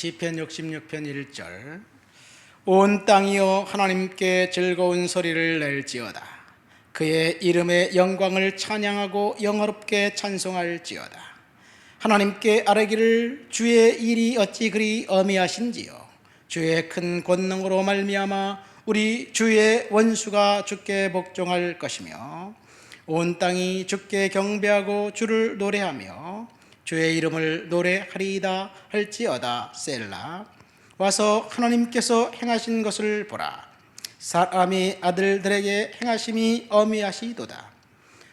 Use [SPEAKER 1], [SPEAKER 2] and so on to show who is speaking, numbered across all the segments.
[SPEAKER 1] 시편 66편 1절. 온 땅이여 하나님께 즐거운 소리를 낼지어다. 그의 이름의 영광을 찬양하고 영어롭게 찬송할지어다. 하나님께 아뢰기를 주의 일이 어찌 그리 어미하신지요. 주의 큰 권능으로 말미암아 우리 주의 원수가 주께 복종할 것이며 온 땅이 주께 경배하고 주를 노래하며 주의 이름을 노래하리이다 할지어다. 셀라. 와서 하나님께서 행하신 것을 보라. 사람이 아들들에게 행하심이 어미하시도다.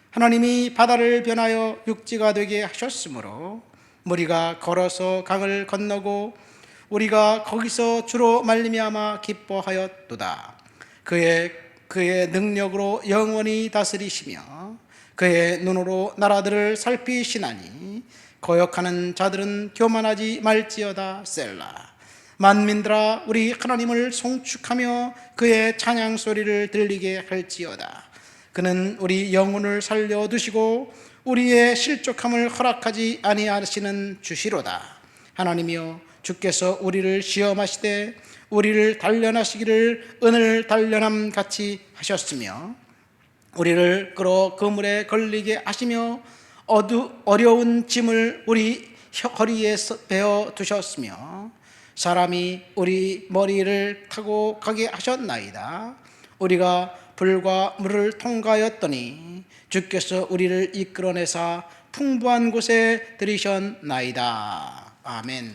[SPEAKER 1] 하나님이 바다를 변하여 육지가 되게 하셨으므로 무리가 걸어서 강을 건너고 우리가 거기서 주로 말미암아 기뻐하였도다. 그의 능력으로 영원히 다스리시며 그의 눈으로 나라들을 살피시나니 거역하는 자들은 교만하지 말지어다. 셀라. 만민들아 우리 하나님을 송축하며 그의 찬양 소리를 들리게 할지어다. 그는 우리 영혼을 살려두시고 우리의 실족함을 허락하지 아니하시는 주시로다. 하나님이여 주께서 우리를 시험하시되 우리를 단련하시기를 은을 단련함 같이 하셨으며 우리를 끌어 그물에 걸리게 하시며 어려운 짐을 우리 허리에 베어 두셨으며 사람이 우리 머리를 타고 가게 하셨나이다. 우리가 불과 물을 통과하였더니 주께서 우리를 이끌어내사 풍부한 곳에 들이셨나이다. 아멘.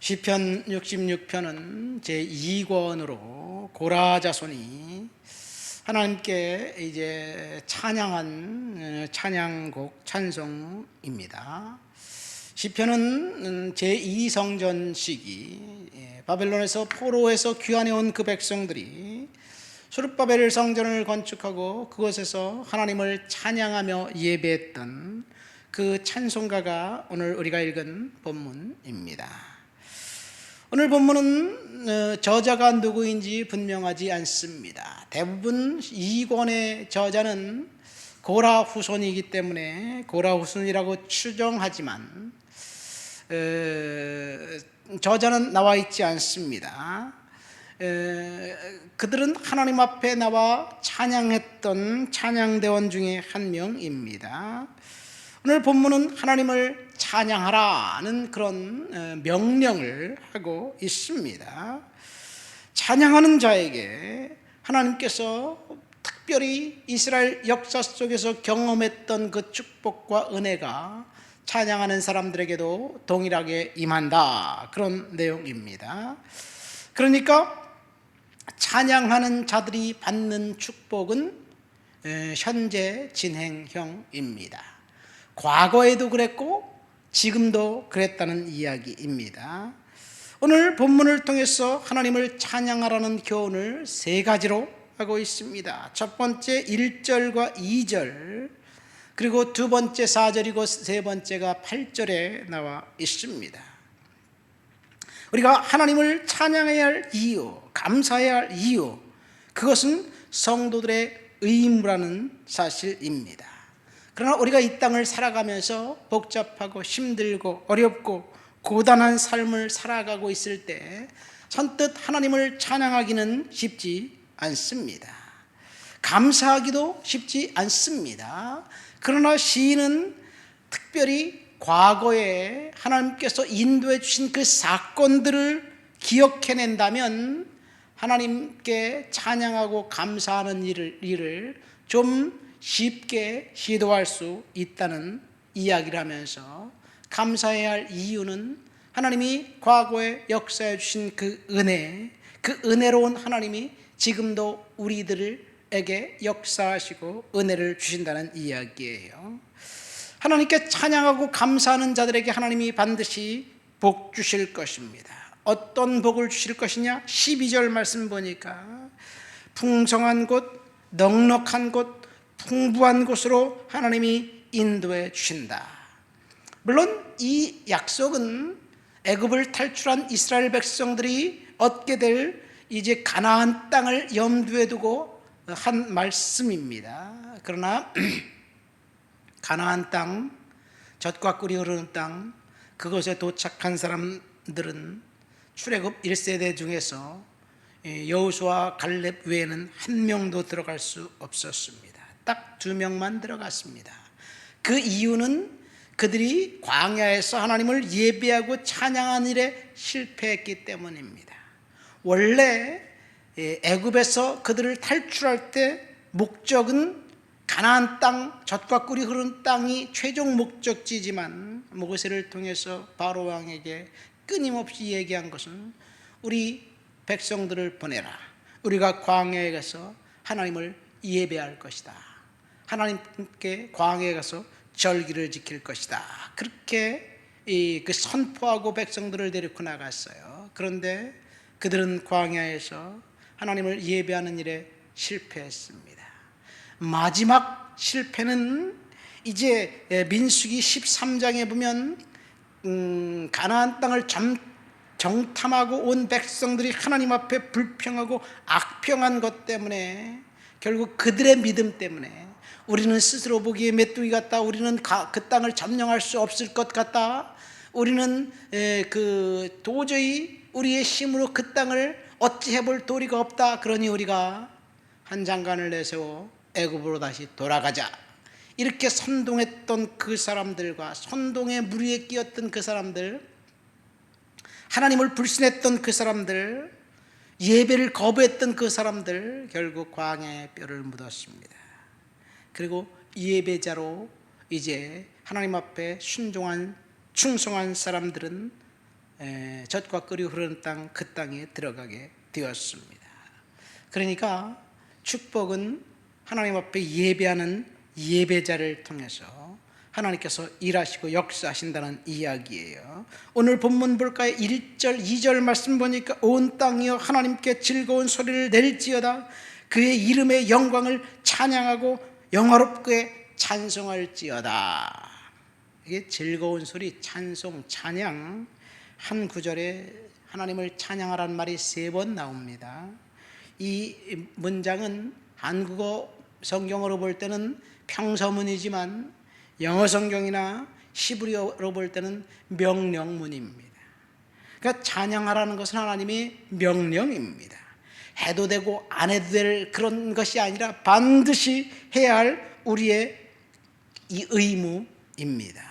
[SPEAKER 1] 시편 66편은 제2권으로 고라 자손이 하나님께 이제 찬양한 찬양곡 찬송입니다. 시편은 제2성전 시기 바벨론에서 포로에서 귀환해 온 그 백성들이 수룹바벨 성전을 건축하고 그곳에서 하나님을 찬양하며 예배했던 그 찬송가가 오늘 우리가 읽은 본문입니다. 오늘 본문은 저자가 누구인지 분명하지 않습니다. 대부분 2권의 저자는 고라 후손이기 때문에 고라 후손이라고 추정하지만 저자는 나와 있지 않습니다. 그들은 하나님 앞에 나와 찬양했던 찬양대원 중에 한 명입니다. 오늘 본문은 하나님을 찬양하라는 그런 명령을 하고 있습니다. 찬양하는 자에게 하나님께서 특별히 이스라엘 역사 속에서 경험했던 그 축복과 은혜가 찬양하는 사람들에게도 동일하게 임한다, 그런 내용입니다. 그러니까 찬양하는 자들이 받는 축복은 현재 진행형입니다. 과거에도 그랬고 지금도 그랬다는 이야기입니다. 오늘 본문을 통해서 하나님을 찬양하라는 교훈을 세 가지로 하고 있습니다. 첫 번째 1절과 2절, 그리고 두 번째 4절이고 세 번째가 8절에 나와 있습니다. 우리가 하나님을 찬양해야 할 이유, 감사해야 할 이유, 그것은 성도들의 의무라는 사실입니다. 그러나 우리가 이 땅을 살아가면서 복잡하고 힘들고 어렵고 고단한 삶을 살아가고 있을 때 선뜻 하나님을 찬양하기는 쉽지 않습니다. 감사하기도 쉽지 않습니다. 그러나 시인은 특별히 과거에 하나님께서 인도해 주신 그 사건들을 기억해낸다면 하나님께 찬양하고 감사하는 일을 좀 쉽게 시도할 수 있다는 이야기를 하면서 감사해야 할 이유는 하나님이 과거에 역사해 주신 그 은혜, 그 은혜로운 하나님이 지금도 우리들에게 역사하시고 은혜를 주신다는 이야기예요. 하나님께 찬양하고 감사하는 자들에게 하나님이 반드시 복 주실 것입니다. 어떤 복을 주실 것이냐? 12절 말씀 보니까 풍성한 곳, 넉넉한 곳, 풍부한 곳으로 하나님이 인도해 주신다. 물론 이 약속은 애굽을 탈출한 이스라엘 백성들이 얻게 될 이제 가나안 땅을 염두에 두고 한 말씀입니다. 그러나 가나안 땅, 젖과 꿀이 흐르는 땅, 그것에 도착한 사람들은 출애굽 1세대 중에서 여호수아 갈렙 외에는 한 명도 들어갈 수 없었습니다. 딱 2명만 들어갔습니다. 그 이유는 그들이 광야에서 하나님을 예배하고 찬양한 일에 실패했기 때문입니다. 원래 애굽에서 그들을 탈출할 때 목적은 가나안 땅, 젖과 꿀이 흐르는 땅이 최종 목적지지만 모세를 통해서 바로 왕에게 끊임없이 얘기한 것은 우리 백성들을 보내라. 우리가 광야에 가서 하나님을 예배할 것이다. 하나님께 광야에 가서 절기를 지킬 것이다. 그렇게 그 선포하고 백성들을 데리고 나갔어요. 그런데 그들은 광야에서 하나님을 예배하는 일에 실패했습니다. 마지막 실패는 이제 민수기 13장에 보면 가나안 땅을 정탐하고 온 백성들이 하나님 앞에 불평하고 악평한 것 때문에 결국 그들의 믿음 때문에 우리는 스스로 보기에 메뚜기 같다, 우리는 그 땅을 점령할 수 없을 것 같다, 우리는 도저히 우리의 힘으로 그 땅을 어찌 해볼 도리가 없다, 그러니 우리가 한 장관을 내세워 애굽으로 다시 돌아가자. 이렇게 선동했던 그 사람들과 선동의 무리에 끼었던 그 사람들, 하나님을 불신했던 그 사람들, 예배를 거부했던 그 사람들, 결국 광야에 뼈를 묻었습니다. 그리고 예배자로 이제 하나님 앞에 충성한 사람들은 젖과 꿀이 흐르는 땅, 그 땅에 들어가게 되었습니다. 그러니까 축복은 하나님 앞에 예배하는 예배자를 통해서 하나님께서 일하시고 역사하신다는 이야기예요. 오늘 본문 볼까요? 1절 2절 말씀 보니까 온 땅이여 하나님께 즐거운 소리를 낼지어다. 그의 이름의 영광을 찬양하고 영화롭게 찬송할지어다. 이게 즐거운 소리, 찬송, 찬양. 한 구절에 하나님을 찬양하라는 말이 3번 나옵니다. 이 문장은 한국어 성경으로 볼 때는 평서문이지만 영어 성경이나 히브리어로 볼 때는 명령문입니다. 그러니까 찬양하라는 것은 하나님의 명령입니다. 해도 되고 안 해도 될 그런 것이 아니라 반드시 해야 할 우리의 이 의무입니다.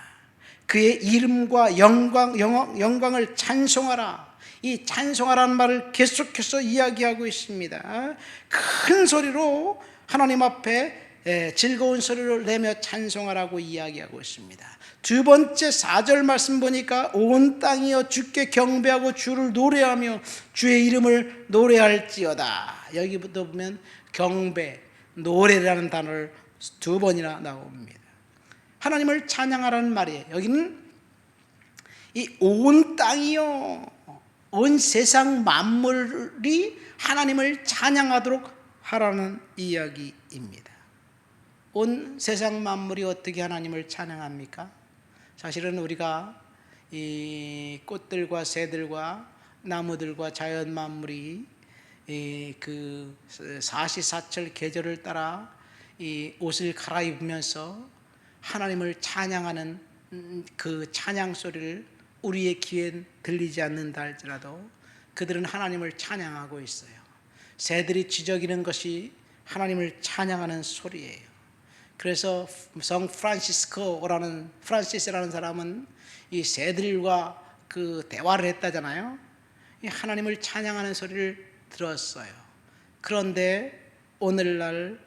[SPEAKER 1] 그의 이름과 영광을 찬송하라. 이 찬송하라는 말을 계속해서 이야기하고 있습니다. 큰 소리로 하나님 앞에 즐거운 소리를 내며 찬송하라고 이야기하고 있습니다. 두 번째 4절 말씀 보니까 온 땅이여 주께 경배하고 주를 노래하며 주의 이름을 노래할지어다. 여기부터 보면 경배, 노래라는 단어를 2번이나 나옵니다. 하나님을 찬양하라는 말이에요. 여기는 이 온 땅이요, 온 세상 만물이 하나님을 찬양하도록 하라는 이야기입니다. 온 세상 만물이 어떻게 하나님을 찬양합니까? 사실은 우리가 이 꽃들과 새들과 나무들과 자연 만물이 그 사시사철 계절을 따라 이 옷을 갈아입으면서 하나님을 찬양하는 그 찬양 소리를 우리의 귀엔 들리지 않는다 할지라도 그들은 하나님을 찬양하고 있어요. 새들이 지저귀는 것이 하나님을 찬양하는 소리예요. 그래서 성 프란시스라는 사람은 이 새들과 그 대화를 했다잖아요. 하나님을 찬양하는 소리를 들었어요. 그런데 오늘날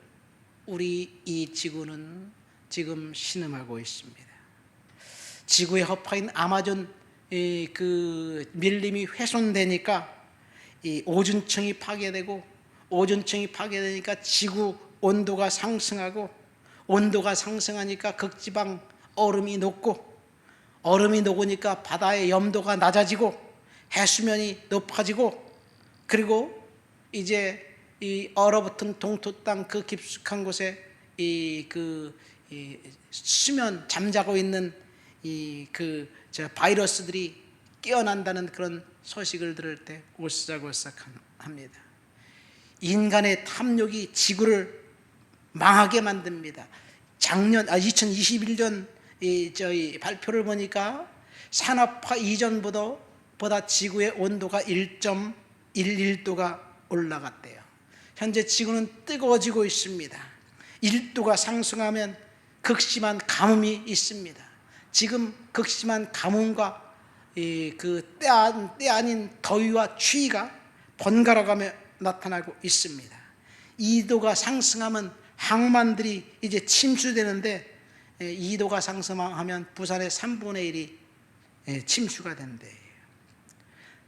[SPEAKER 1] 우리 이 지구는 지금 신음하고 있습니다. 지구의 허파인 아마존 그 밀림이 훼손되니까 이 오존층이 파괴되니까 지구 온도가 상승하고, 온도가 상승하니까 극지방 얼음이 녹고, 얼음이 녹으니까 바다의 염도가 낮아지고 해수면이 높아지고, 그리고 이제 이 얼어붙은 동토 땅 그 깊숙한 곳에 이 수면 잠자고 있는 바이러스들이 깨어난다는 그런 소식을 들을 때 오싹오싹합니다. 인간의 탐욕이 지구를 망하게 만듭니다. 2021년 저희 발표를 보니까 산업화 이전보다 지구의 온도가 1.11도가 올라갔대요. 현재 지구는 뜨거워지고 있습니다. 1도가 상승하면 극심한 가뭄이 있습니다. 지금 극심한 가뭄과 그 때 아닌 더위와 추위가 번갈아가며 나타나고 있습니다. 2도가 상승하면 항만들이 이제 침수되는데 2도가 상승하면 부산의 3분의 1이 침수가 된대요.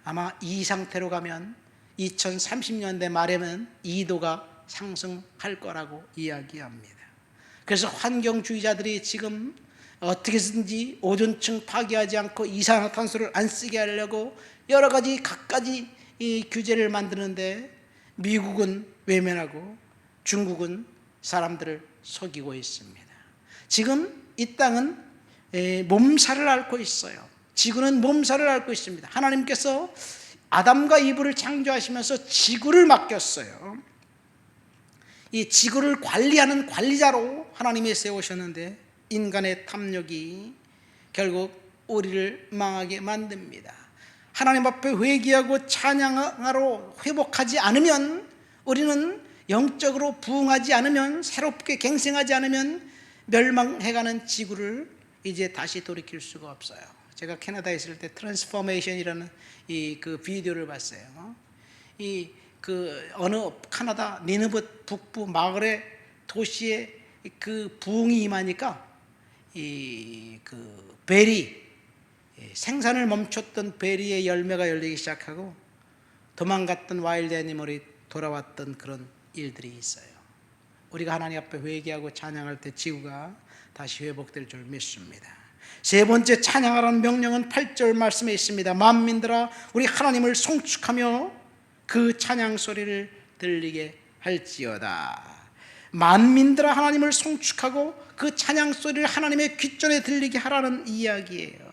[SPEAKER 1] 아마 이 상태로 가면 2030년대 말에는 2도가 상승할 거라고 이야기합니다. 그래서 환경주의자들이 지금 어떻게 해서든지 오존층 파괴하지 않고 이산화탄소를 안 쓰게 하려고 여러 가지 갖가지 이 규제를 만드는데 미국은 외면하고 중국은 사람들을 속이고 있습니다. 지금 이 땅은 몸살을 앓고 있어요. 지구는 몸살을 앓고 있습니다. 하나님께서 아담과 이브를 창조하시면서 지구를 맡겼어요. 이 지구를 관리하는 관리자로 하나님이 세우셨는데 인간의 탐욕이 결국 우리를 망하게 만듭니다. 하나님 앞에 회개하고 찬양하러 회복하지 않으면, 우리는 영적으로 부흥하지 않으면, 새롭게 갱생하지 않으면 멸망해가는 지구를 이제 다시 돌이킬 수가 없어요. 제가 캐나다에 있을 때 트랜스포메이션이라는 그 비디오를 봤어요. 어느 카나다 니느봇 북부 마을의 도시에 그 부흥이 임하니까 그 베리, 생산을 멈췄던 베리의 열매가 열리기 시작하고 도망갔던 와일드 애니멀이 돌아왔던 그런 일들이 있어요. 우리가 하나님 앞에 회개하고 찬양할 때 지구가 다시 회복될 줄 믿습니다. 세 번째 찬양하라는 명령은 8절 말씀에 있습니다. 만민들아 우리 하나님을 송축하며 그 찬양 소리를 들리게 할지어다. 만민들아 하나님을 송축하고 그 찬양 소리를 하나님의 귓전에 들리게 하라는 이야기예요.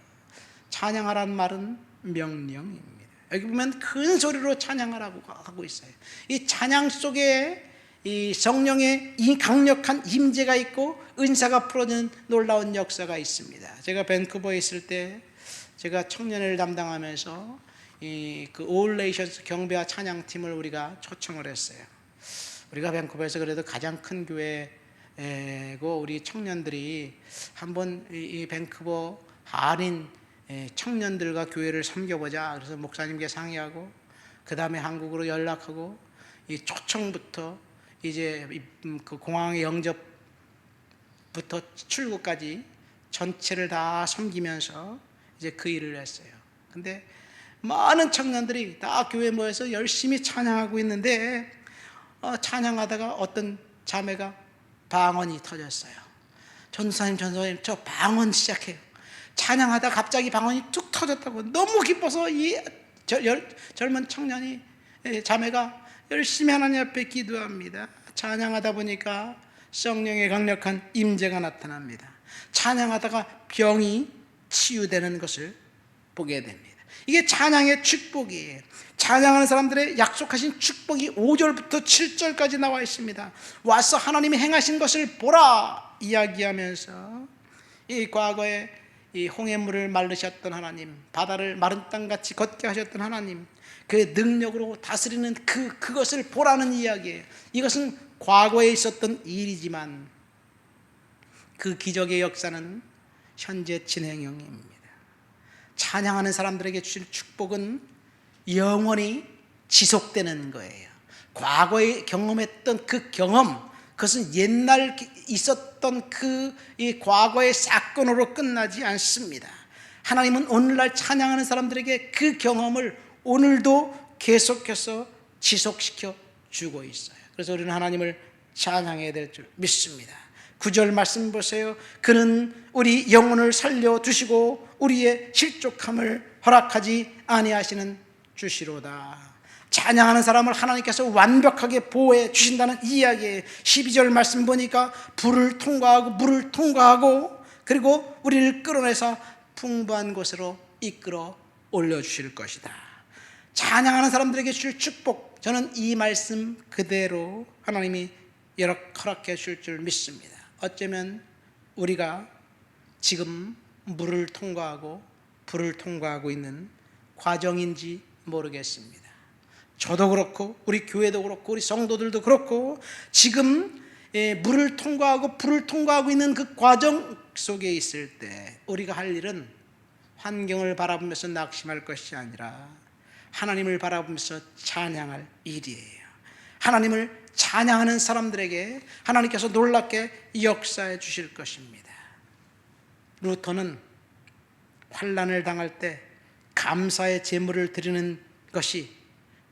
[SPEAKER 1] 찬양하라는 말은 명령입니다. 여기 보면 큰 소리로 찬양하라고 하고 있어요. 이 찬양 속에 이 성령의 이 강력한 임재가 있고 은사가 풀어지는 놀라운 역사가 있습니다. 제가 밴쿠버에 있을 때 제가 청년회를 담당하면서 그 All Nations 경배와 찬양팀을 우리가 초청을 했어요. 우리가 밴쿠버에서 그래도 가장 큰 교회고 우리 청년들이 한번 이 밴쿠버 한인 청년들과 교회를 섬겨보자. 그래서 목사님께 상의하고 그 다음에 한국으로 연락하고 이 초청부터 이제 그 공항의 영접부터 출국까지 전체를 다 섬기면서 이제 그 일을 했어요. 근데 많은 청년들이 다 교회에 모여서 열심히 찬양하고 있는데 찬양하다가 어떤 자매가 방언이 터졌어요. 전도사님 저 방언 시작해요. 찬양하다 갑자기 방언이 툭 터졌다고 너무 기뻐서 이 젊은 청년이 자매가 열심히 하나님 앞에 기도합니다. 찬양하다 보니까 성령의 강력한 임재가 나타납니다. 찬양하다가 병이 치유되는 것을 보게 됩니다. 이게 찬양의 축복이에요. 찬양하는 사람들의 약속하신 축복이 5절부터 7절까지 나와 있습니다. 와서 하나님이 행하신 것을 보라 이야기하면서 이 과거에 이 홍해물을 마르셨던 하나님, 바다를 마른 땅같이 걷게 하셨던 하나님, 그의 능력으로 다스리는 그것을 보라는 이야기예요. 이것은 과거에 있었던 일이지만 그 기적의 역사는 현재 진행형입니다. 찬양하는 사람들에게 주실 축복은 영원히 지속되는 거예요. 과거에 경험했던 그 경험, 그것은 옛날 있었던 이 과거의 사건으로 끝나지 않습니다. 하나님은 오늘날 찬양하는 사람들에게 그 경험을 오늘도 계속해서 지속시켜 주고 있어요. 그래서 우리는 하나님을 찬양해야 될 줄 믿습니다. 9절 말씀 보세요. 그는 우리 영혼을 살려두시고 우리의 실족함을 허락하지 아니하시는 주시로다. 찬양하는 사람을 하나님께서 완벽하게 보호해 주신다는 이야기예요. 12절 말씀 보니까 불을 통과하고 물을 통과하고 그리고 우리를 끌어내서 풍부한 곳으로 이끌어 올려주실 것이다. 찬양하는 사람들에게 주실 축복, 저는 이 말씀 그대로 하나님이 허락해 주실 줄 믿습니다. 어쩌면 우리가 지금 물을 통과하고 불을 통과하고 있는 과정인지 모르겠습니다. 저도 그렇고 우리 교회도 그렇고 우리 성도들도 그렇고 지금 물을 통과하고 불을 통과하고 있는 그 과정 속에 있을 때 우리가 할 일은 환경을 바라보면서 낙심할 것이 아니라 하나님을 바라보면서 찬양할 일이에요. 하나님을 찬양하는 사람들에게 하나님께서 놀랍게 역사해 주실 것입니다. 루터는 환난을 당할 때 감사의 제물을 드리는 것이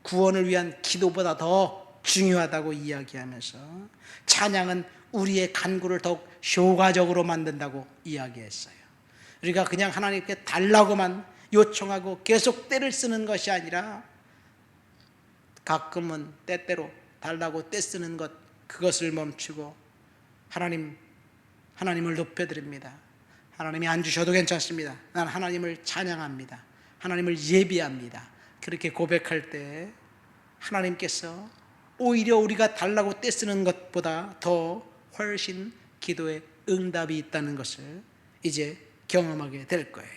[SPEAKER 1] 구원을 위한 기도보다 더 중요하다고 이야기하면서 찬양은 우리의 간구를 더욱 효과적으로 만든다고 이야기했어요. 우리가 그냥 하나님께 달라고만 요청하고 계속 때를 쓰는 것이 아니라 가끔은 때때로 달라고 때 쓰는 것, 그것을 멈추고 하나님을 높여드립니다. 하나님이 안 주셔도 괜찮습니다. 난 하나님을 찬양합니다. 하나님을 예비합니다. 그렇게 고백할 때 하나님께서 오히려 우리가 달라고 떼쓰는 것보다 더 훨씬 기도에 응답이 있다는 것을 이제 경험하게 될 거예요.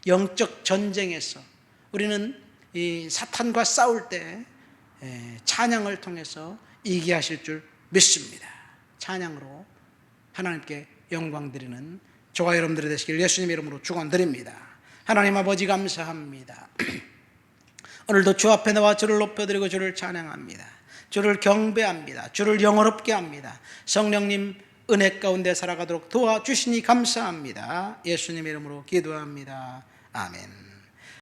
[SPEAKER 1] 영적 전쟁에서 우리는 이 사탄과 싸울 때 찬양을 통해서 이기게 하실 줄 믿습니다. 찬양으로 하나님께 영광 드리는 저와 여러분들이 되시길 예수님 이름으로 축원드립니다. 하나님 아버지 감사합니다. 오늘도 주 앞에 나와 주를 높여드리고 주를 찬양합니다. 주를 경배합니다. 주를 영화롭게 합니다. 성령님 은혜 가운데 살아가도록 도와주시니 감사합니다. 예수님 이름으로 기도합니다. 아멘.